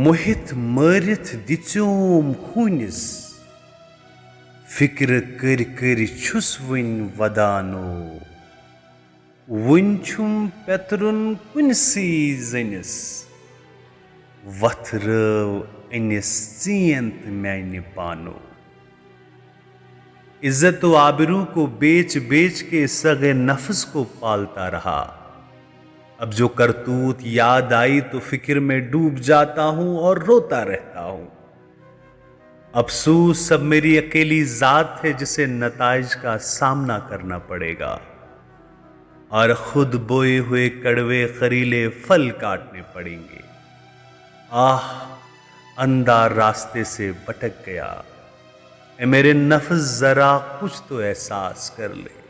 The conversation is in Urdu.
موہت مارت دِژیوم خوٗنِس فکر کٔرۍ چھُس وٕنۍ ودانو وٕنۍ چھُم پیترُن کُنسٕے زٔنِس وَتھ رٲو أنِس ژین تہٕ میانہِ پانو عزت و آبرو کو بیچ بیچ کے سگے نفس کو پالتا رہا اب جو کرتوت یاد آئی تو فکر میں ڈوب جاتا ہوں اور روتا رہتا ہوں افسوس سب میری اکیلی ذات ہے جسے نتائج کا سامنا کرنا پڑے گا اور خود بوئے ہوئے کڑوے خریلے پھل کاٹنے پڑیں گے آہ اندھا راستے سے بھٹک گیا اے میرے نفس ذرا کچھ تو احساس کر لے